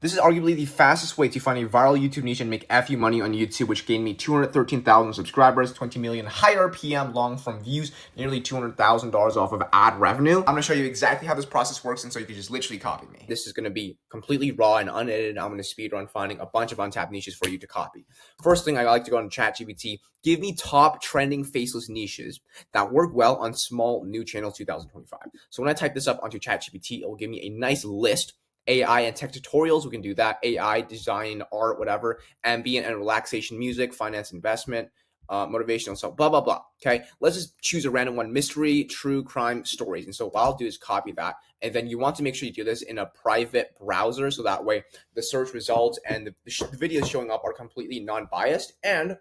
This is arguably the fastest way to find a viral YouTube niche and make FU money on YouTube, which gained me 213,000 subscribers, 20 million high RPM long form views, nearly $200,000 off of ad revenue. I'm going to show you exactly how this process works, and so you can just literally copy me. This is going to be completely raw and unedited. I'm going to speedrun finding a bunch of untapped niches for you to copy. First thing, I like to go on ChatGPT, give me top trending faceless niches that work well on small new channels 2025. So when I type this up onto ChatGPT, it will give me a nice list. AI and tech tutorials, we can do that. AI, design, art, whatever. Ambient and relaxation music, finance, investment, motivational stuff, blah, blah, blah. Okay, let's just choose a random one. Mystery, true crime stories. And so what I'll do is copy that. And then you want to make sure you do this in a private browser, so that way the search results and the videos showing up are completely non-biased. And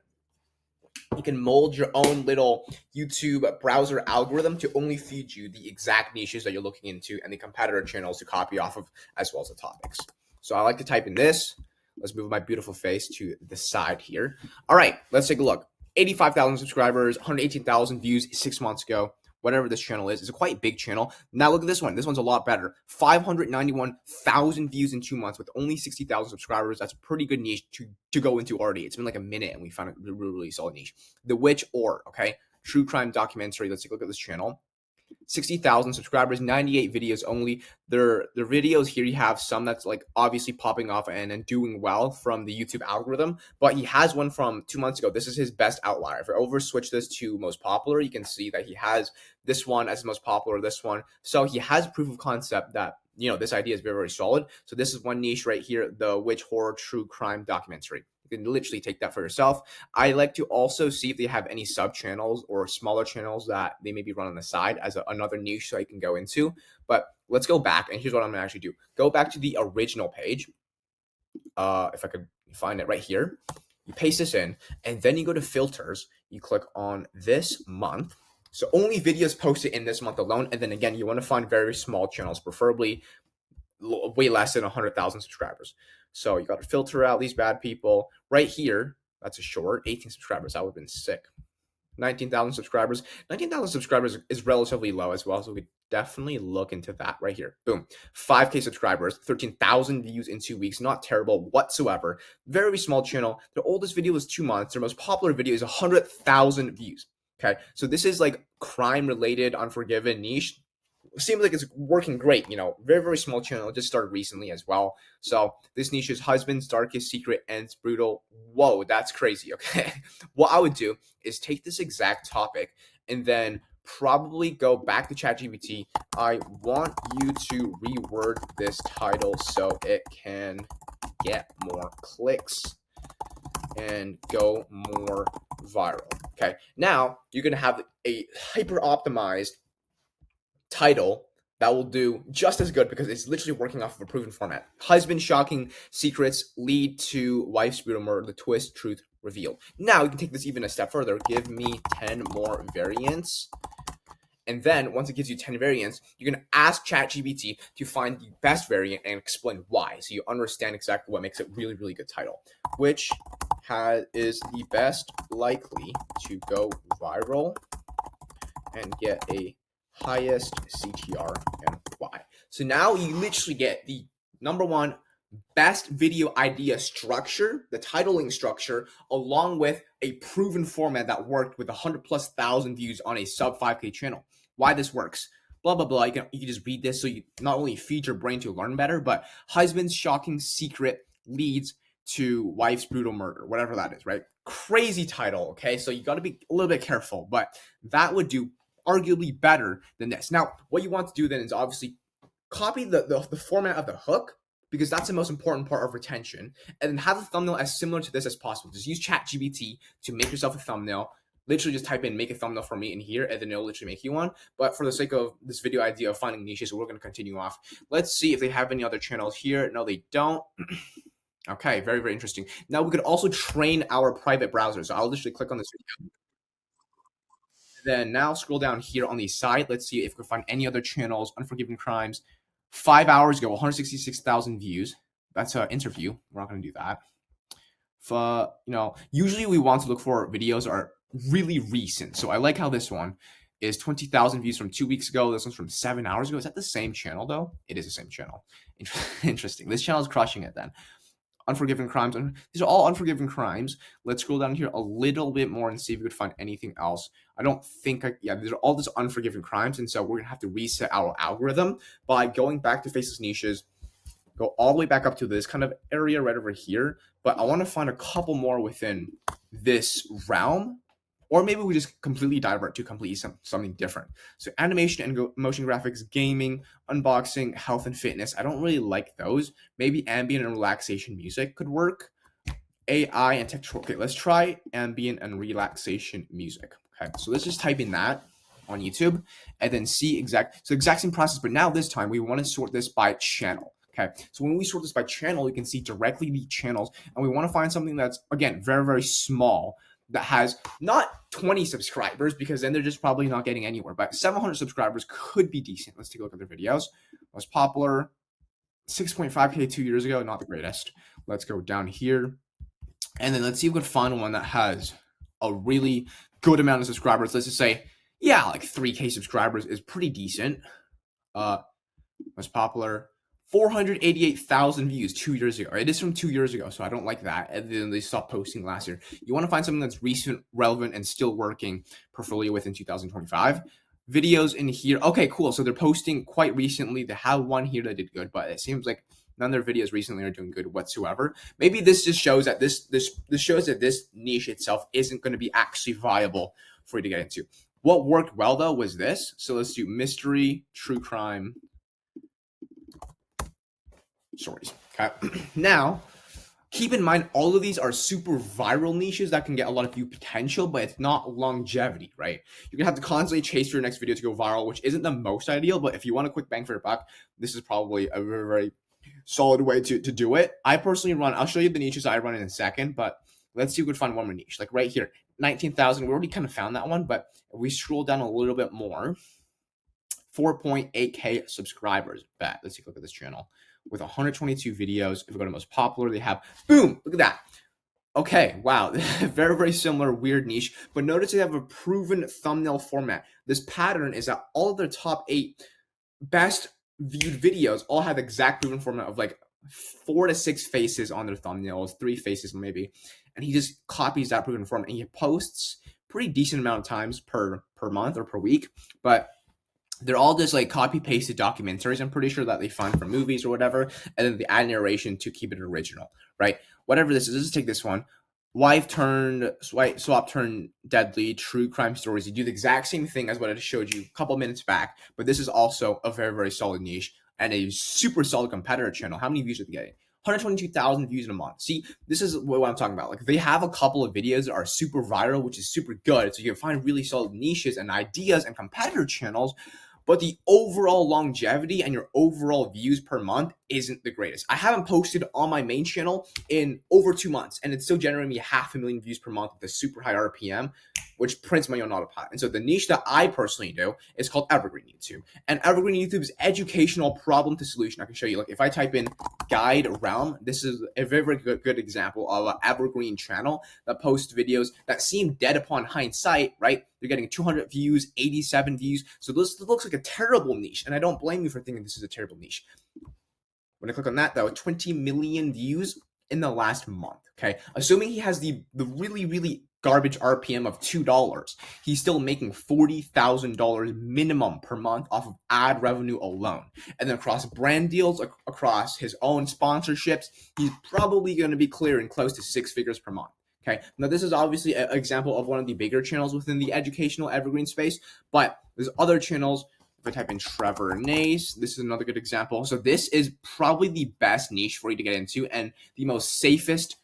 you can mold your own little YouTube browser algorithm to only feed you the exact niches that you're looking into and the competitor channels to copy off of, as well as the topics. So I like to type in this. Let's move my beautiful face to the side here. All right, let's take a look. 85,000 subscribers, 118,000 views 6 months ago. Whatever this channel is, it's a quite big channel. Now look at this one. This one's a lot better. 591,000 views in 2 months with only 60,000 subscribers. That's a pretty good niche to go into already. It's been like a minute and we found a really, really solid niche. The Witch Or, okay? True crime documentary. Let's take a look at this channel. 60,000 subscribers, 98 videos only. Their videos here, you have some that's like obviously popping off and doing well from the YouTube algorithm, but he has one from 2 months ago. This is his best outlier. If I over switch this to most popular, you can see that he has this one as most popular, this one. So he has proof of concept that, you know, this idea is very, very solid. So this is one niche right here, the witch horror true crime documentary. You can literally take that for yourself. I like to also see if they have any sub channels or smaller channels that they maybe run on the side as another niche so I can go into. But let's go back, and here's what I'm gonna actually do. Go back to the original page. If I could find it right here. You paste this in, and then you go to filters. You click on this month. So only videos posted in this month alone. And then again, you want to find very small channels, preferably way less than 100,000 subscribers. So you got to filter out these bad people. Right here, that's a short, 18 subscribers. That would have been sick. 19,000 subscribers. 19,000 subscribers is relatively low as well, so we could definitely look into that right here. Boom. 5K subscribers, 13,000 views in 2 weeks. Not terrible whatsoever. Very small channel. Their oldest video was 2 months. Their most popular video is 100,000 views. Okay, so this is like crime-related, Unforgiven niche. Seems like it's working great, you know. Very, very small channel. It just started recently as well. So this niche is husband's darkest secret ends brutal. Whoa, that's crazy. Okay. What I would do is take this exact topic and then probably go back to ChatGPT. I want you to reword this title so it can get more clicks and go more viral. Okay. Now you're going to have a hyper optimized title that will do just as good because it's literally working off of a proven format. Husband shocking secrets lead to wife's brutal murder, the twist, truth revealed. Now you can take this even a step further. Give me 10 more variants. And then once it gives you 10 variants, you're going to ask ChatGPT to find the best variant and explain why. So you understand exactly what makes it really, really good title. Which is the best likely to go viral and get a highest CTR and why. So now you literally get the number one best video idea structure, the titling structure, along with a proven format that worked with 100,000+ views on a sub 5K channel. Why this works. Blah, blah, blah. You can just read this so you not only feed your brain to learn better, but husband's shocking secret leads to wife's brutal murder, whatever that is, right? Crazy title, okay? So you got to be a little bit careful, but that would do arguably better than this. Now, what you want to do then is obviously copy the format of the hook, because that's the most important part of retention, and then have a thumbnail as similar to this as possible. Just use ChatGPT to make yourself a thumbnail. Literally just type in make a thumbnail for me in here, and then it'll literally make you one. But for the sake of this video idea of finding niches, we're going to continue off. Let's see if they have any other channels here. No, they don't. Okay, very, very interesting. Now we could also train our private browser. So I'll literally click on this video. Then now scroll down here on the side. Let's see if we can find any other channels. Unforgiven Crimes. 5 hours ago, 166,000 views. That's an interview. We're not going to do that. Usually we want to look for videos that are really recent. So I like how this one, is 20,000 views from 2 weeks ago. This one's from 7 hours ago. Is that the same channel though? It is the same channel. Interesting. This channel is crushing it then. Unforgiven crimes. These are all unforgiven crimes. Let's scroll down here a little bit more and see if we could find anything else. I don't think, yeah, these are all these unforgiven crimes. And so we're going to have to reset our algorithm by going back to faceless niches, go all the way back up to this kind of area right over here. But I want to find a couple more within this realm. Or maybe we just completely divert to completely something different. So animation and motion graphics, gaming, unboxing, health and fitness. I don't really like those. Maybe ambient and relaxation music could work. AI and tech. Okay, let's try ambient and relaxation music. Okay, so let's just type in that on YouTube and then see exact same process. But now this time we want to sort this by channel. Okay, so when we sort this by channel, you can see directly the channels, and we want to find something that's, again, very, very small, that has not 20 subscribers, because then they're just probably not getting anywhere, but 700 subscribers could be decent. Let's take a look at their videos. Most popular, 6.5K 2 years ago, not the greatest. Let's go down here, and then let's see if we can find one that has a really good amount of subscribers. Let's just say, yeah, like 3K subscribers is pretty decent. Most popular, 488,000 views 2 years ago. It is from 2 years ago, so I don't like that. And then they stopped posting last year. You want to find something that's recent, relevant, and still working, preferably within 2025. Videos in here. Okay, cool. So they're posting quite recently. They have one here that did good, but it seems like none of their videos recently are doing good whatsoever. Maybe this just shows that this shows that this niche itself isn't going to be actually viable for you to get into. What worked well though was this. So let's do mystery, true crime, stories. Okay. Now, keep in mind, all of these are super viral niches that can get a lot of view potential, but it's not longevity, right? You're gonna have to constantly chase your next video to go viral, which isn't the most ideal, but if you want a quick bang for your buck, this is probably a very, very solid way to do it. I personally run, I'll show you the niches I run in a second, but let's see if we can find one more niche. Like right here, 19,000, we already kind of found that one, but if we scroll down a little bit more, 4.8K subscribers. Bet. Let's take a look at this channel with 122 videos. If we go to most popular, they have, boom, look at that. Okay, wow, very, very similar, weird niche, but notice they have a proven thumbnail format. This pattern is that all of their top 8 best viewed videos all have the exact proven format of like 4 to 6 faces on their thumbnails, 3 faces maybe, and he just copies that proven format, and he posts pretty decent amount of times per month or per week, but they're all just like copy pasted documentaries. I'm pretty sure that they find from movies or whatever, and then they add narration to keep it original, right? Whatever this is, let's just take this one. Swap turned deadly, true crime stories. You do the exact same thing as what I just showed you a couple minutes back, but this is also a very, very solid niche and a super solid competitor channel. How many views are they getting? 122,000 views in a month. See, this is what I'm talking about. Like they have a couple of videos that are super viral, which is super good. So you can find really solid niches and ideas and competitor channels, but the overall longevity and your overall views per month isn't the greatest. I haven't posted on my main channel in over 2 months, and it's still generating me 500,000 views per month with a super high RPM, which prints money on autopilot. And so the niche that I personally do is called Evergreen YouTube. And Evergreen YouTube is educational problem to solution. I can show you, like if I type in guide realm, this is a very, very good example of an Evergreen channel that posts videos that seem dead upon hindsight, right? They're getting 200 views, 87 views. So this looks like a terrible niche. And I don't blame you for thinking this is a terrible niche. When I click on that though, 20 million views in the last month, okay? Assuming he has the really, really garbage RPM of $2, he's still making $40,000 minimum per month off of ad revenue alone. And then across brand deals, across his own sponsorships, he's probably going to be clearing close to 6 figures per month. Okay, now this is obviously an example of one of the bigger channels within the educational evergreen space, but there's other channels. If I type in Trevor Nace, this is another good example. So this is probably the best niche for you to get into and the most safest,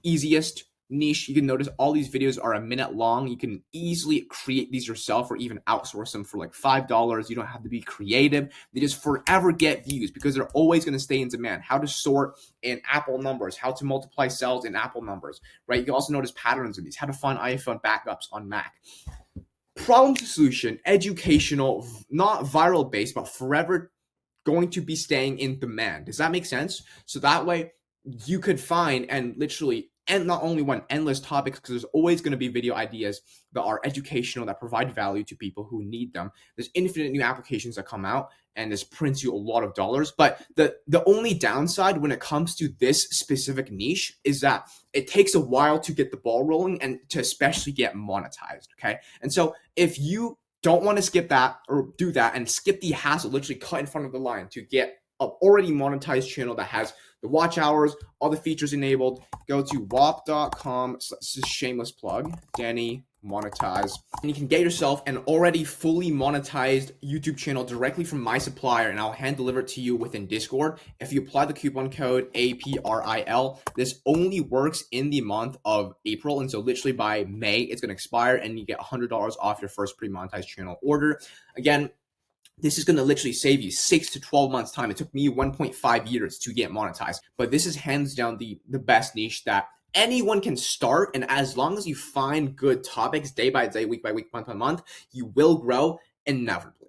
easiest niche. You can notice all these videos are a minute long. You can easily create these yourself or even outsource them for like $5. You don't have to be creative. They just forever get views because they're always going to stay in demand. How to sort in Apple numbers, how to multiply cells in Apple numbers, right? You can also notice patterns in these, how to find iPhone backups on Mac. Problem to solution, educational, not viral based, but forever going to be staying in demand. Does that make sense? So that way you could find and literally and not only one, endless topics, because there's always going to be video ideas that are educational, that provide value to people who need them. There's infinite new applications that come out, and this prints you a lot of dollars. But the only downside when it comes to this specific niche is that it takes a while to get the ball rolling and to especially get monetized. Okay. And so if you don't want to skip that or do that and skip the hassle, literally cut in front of the line to get an already monetized channel that has the watch hours, all the features enabled, go to wop.com. This is shameless plug, Danny Monetize, and you can get yourself an already fully monetized YouTube channel directly from my supplier, and I'll hand deliver it to you within Discord. If you apply the coupon code APRIL, this only works in the month of April, and so literally by May it's going to expire, and you get $100 off your first pre-monetized channel order. Again, this is going to literally save you 6 to 12 months time. It took me 1.5 years to get monetized, but this is hands down the best niche that anyone can start. And as long as you find good topics day by day, week by week, month by month, you will grow inevitably.